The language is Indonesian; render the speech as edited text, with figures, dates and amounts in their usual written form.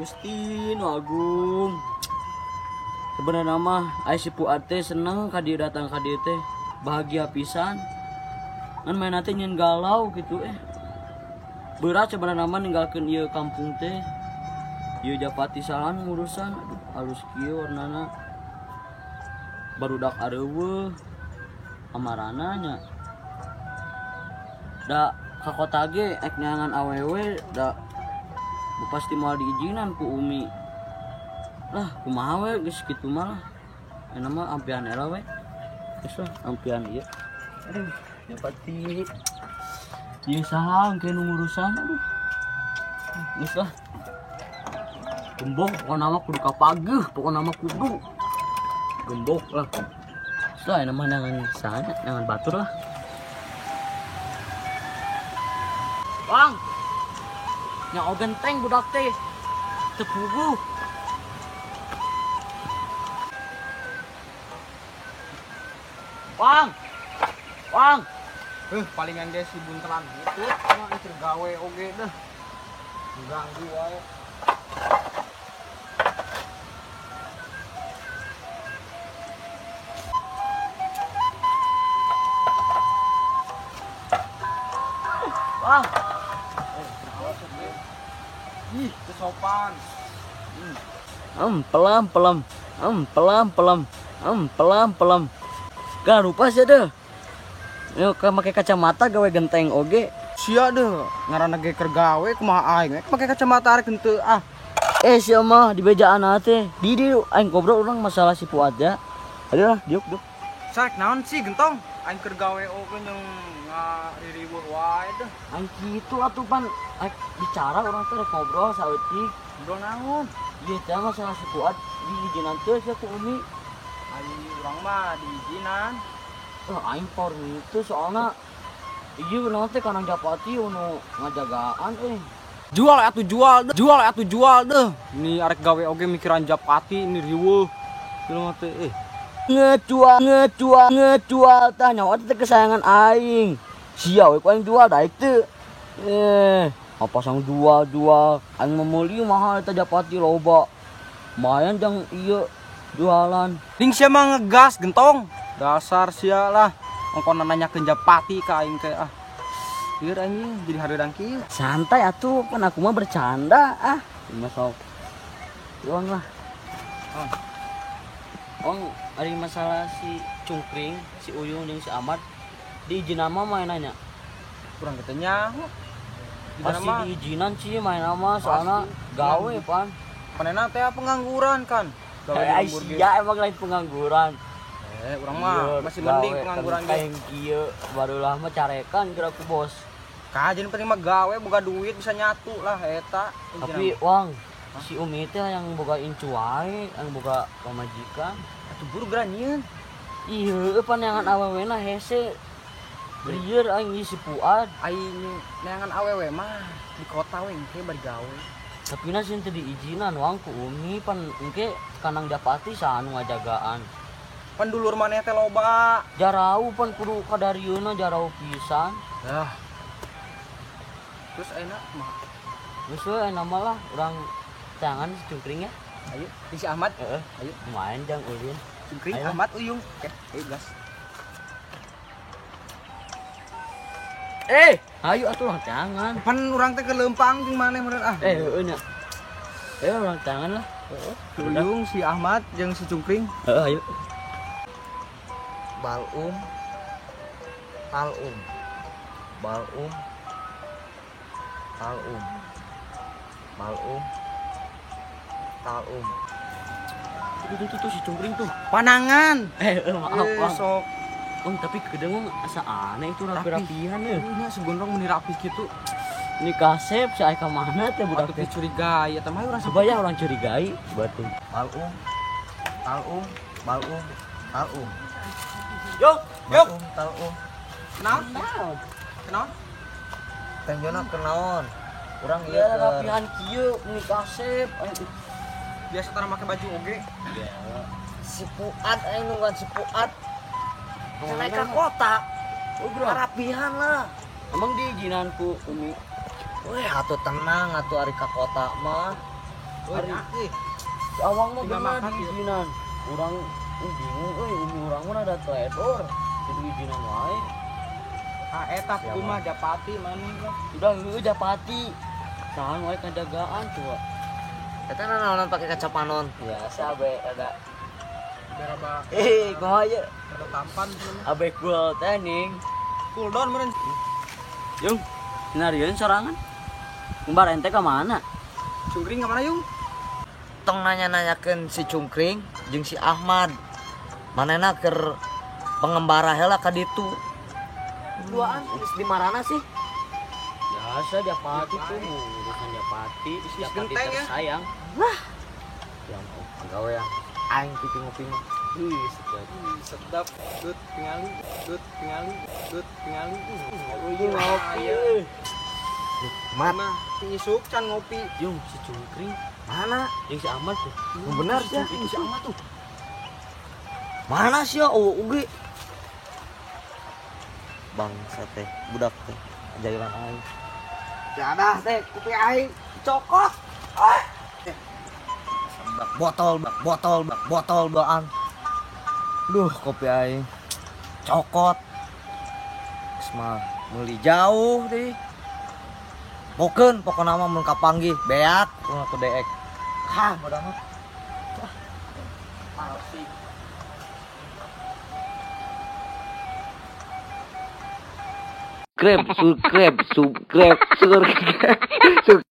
Gusti nu agung. Sebenarnya mah aya si Puat teh seneng ka dieu datang ka dieu teh. Bahagia pisan. Ngan main teh nyen galau gitu Berat sebenarnya mah ninggalkeun ieu kampung teh. Ieu Japati salan ngurusan. Aduh halus kieu warnana. Barudak areuweuh. Amarana nya. Da ka kota ge ek neangan awewe da pasti moal diizinan ku Umi. Lah kumaha we geus kitu mah lah. Ena mah ampian era we. Geus lah ampian ieu. Aduh, Japati. Ieu saha engke nu ngurusan aduh. Geus lah. Gembok pokona mah kudu kapageuh, pokona mah kudu. Gembok lah. Geus lah ena mah nangan saha nangan batur lah. Bang, nya genteng budak teh tepuguh. Bang, Palingan dia si buntelan gitu, mah anjir gawe oge deh. Ganggu wae. Bang. Ih, kesopan. Pelam. Gak lupa sih deh. Yuk make kacamata gawe genteng oge. Sia deh, ngaranna ge keur gawe kumaha aing make kacamata arek henteu ah. Sia mah di bejaan teh. Di aing ngobrol urang masalah si Puat ya. Aduh, diuk. Sarek naon sih gentong? Aing keur gawe oge jeung ngaririweuh wae deh. Aing kitu atuh pan bicara urang teh rek ngobrol saeutik. Ngobrol naon? Ieu teh masalah si Puat diizinan teh sia ku Umi. Aing urang mah diizinan. Aing por itu soalnya ieu naon teh kanang Japati anu ngajagaan Jual atuh jual deh. Ini arek gawe oge mikiran Japati ini riweuh. Kieu mah teh ngejual tah nyawa teh kesayangan aing. Sia we ku aing jual daek teu. Apa sang jual. Aing meuli mahal eta Japati loba. Lumayan jang ieu jualan. Ning sia mah ngegas gentong. Dasar sia lah. Ongkona nanyakeun Japati ka aing teh ah. Ieu anjing jadi hareudang kieu. Santai atuh, kan aku mah bercanda ah. Cuma sok. Doang lah. Ada masalah si Cungkring, si Uyung jeung si Ahmad diizin nama main nanya. Kurang ketenya. Pasti diizinan sih main nama soalnya gawe pan. Panena teh pengangguran kan. Gawe di lembur ge. Iya emang lain pengangguran. Urang mah masih mending pengangguran ge. Kayak kieu barulah mah carekan geura ku bos. Kajen penting mah gawe boga duit bisa nyatu lah eta. Tapi Wang, si Umi teh yang boga incu wae, yang boga pamajikan. Atuh buru geranyeun. Iya, panangan awewena hese. Lieur aing si Puad. Aing neangan awewe mah di kota we engke bari gawe. Tapi na sih teu diizinan Wang ku Umi pan engke kanang Japati saanu ngajagaan. Pan dulur maneh teh loba. Jarau pan kudu kadarieuna jarau pisan. Dah. Terus enak mah. Geus we nama lah urang tangan si Cungkring ya. Ayo, di si Ahmad. Ayo main jang ulin. Cungkring Ahmad Uyung. Oke, ayo gas. Ayo atuh urang tangan. Pan urang teh kelempang jeung maneh meureun ah. Heueuh nya. Urang tangan lah. Uyung si Ahmad jeung si Cungkring. Ayo. Balum talum. Tuh si Cungkring tuh. Panangan. Maaf Bang. Sok. Tapi kedeng asa aneh itu rapi-rapihan Nya segondong meni rapi kitu. Ini kasep si aya ka mana teh budak Atuh teh. dicurigai eta mah urang Supaya orang curigai batu. Talum. Yuk. Talum. Kenal? Tenjona kenaon? Urang ieu Iya rapihan kieu ini kasep. Biasa tara make baju oge. Si Puat aing nungguan si Puat. Naik ke kota. Rapihan lah. Emang diizinan ku Umi. Weh atuh tenang atuh ari ka kota mah. Hari Ih, si Awang mah tinggal bener makan, diizinan. Urang bingung umi urang mah ada teledor. Jadi izinan wae. eta kudu mah Japati maneh lah. Udah heueuh Japati. Sahan wae kajagaan tuh. Eta naon pakai kaca panon. Biasa be ada. Berapa Kumaha ye? ada tampan sebenarnya. Abe cool teh Cool down meureun. Yung, sinarieun sorangan. Kumbar ente ka mana? Cungkring ka mana yung? Tong nanya-nanyakeun si Cungkring jeung si Ahmad. Manehna keur pengembara heula ka ditu. Duaan geus di marana sih? Biasa Japati tuh, urusan Japati, Japati genteng ya? tersayang. Wah, Ya ampun. gawe yang aing pipi ngopi mah. Sedap. Sedap, dut tingali, dut tingali, dut tingali. Yung ngopi. Mat, Mah nyisuk can ngopi. Yung si Cungkring, mana? yang si Ahmad tuh. Yang benar sih. Itu si Ahmad tuh. Mana sih ya? Oh, ugi. Bangsa teh, budak teh. Jairan aing. Jadah teh, kopi aing cokot. Botol doang. Duh, kopi aing cokot. Semua meuli jauh deh. Mokeun pokona mah mun kapanggih beak ku deek. Hah, bodoh mah. Subscribe.